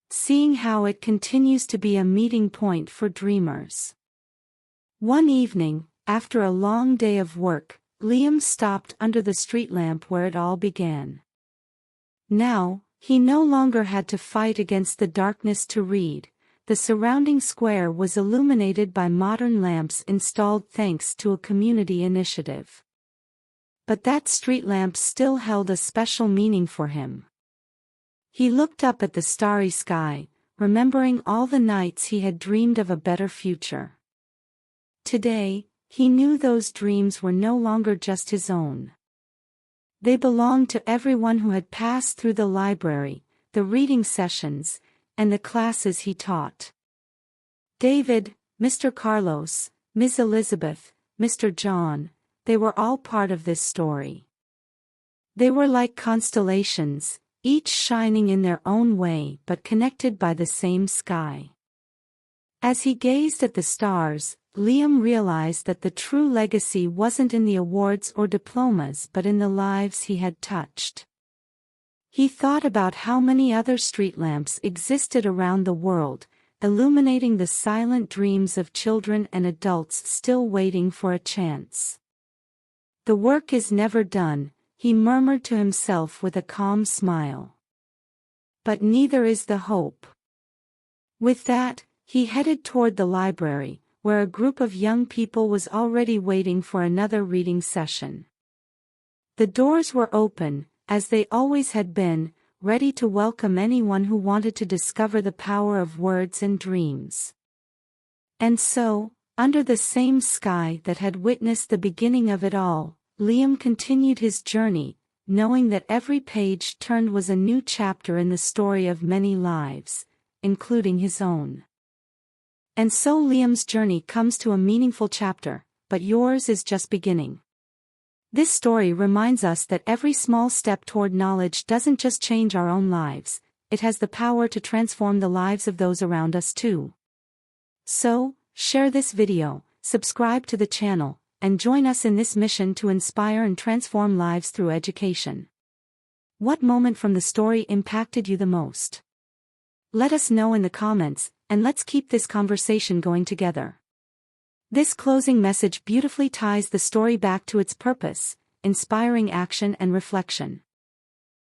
S1: Seeing how it continues to be a meeting point for dreamers." One evening, after a long day of work, Liam stopped under the street lamp where it all began. Now, he no longer had to fight against the darkness to read. The surrounding square was illuminated by modern lamps installed thanks to a community initiative. But that street lamp still held a special meaning for him. He looked up at the starry sky, remembering all the nights he had dreamed of a better future. Today, he knew those dreams were no longer just his own. They belonged to everyone who had passed through the library, the reading sessions, and the classes he taught. David, Mr. Carlos, Ms. Elizabeth, Mr. John, they were all part of this story. They were like constellations, each shining in their own way but connected by the same sky. As he gazed at the stars, Liam realized that the true legacy wasn't in the awards or diplomas but in the lives he had touched. He thought about how many other street lamps existed around the world, illuminating the silent dreams of children and adults still waiting for a chance. "The work is never done," he murmured to himself with a calm smile. "But neither is the hope." With that, he headed toward the library, where a group of young people was already waiting for another reading session. The doors were open, as they always had been, ready to welcome anyone who wanted to discover the power of words and dreams. And so, under the same sky that had witnessed the beginning of it all, Liam continued his journey, knowing that every page turned was a new chapter in the story of many lives, including his own. And so Liam's journey comes to a meaningful chapter, but yours is just beginning. This story reminds us that every small step toward knowledge doesn't just change our own lives, it has the power to transform the lives of those around us too. So, share this video, subscribe to the channel, and join us in this mission to inspire and transform lives through education. What moment from the story impacted you the most? Let us know in the comments, and let's keep this conversation going together. This closing message beautifully ties the story back to its purpose, inspiring action and reflection.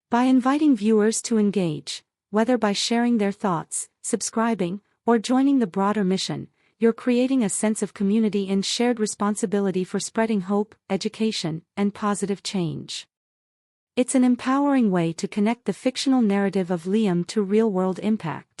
S1: By inviting viewers to engage, whether by sharing their thoughts, subscribing, or joining the broader mission, you're creating a sense of community and shared responsibility for spreading hope, education, and positive change. It's an empowering way to connect the fictional narrative of Liam to real-world impact.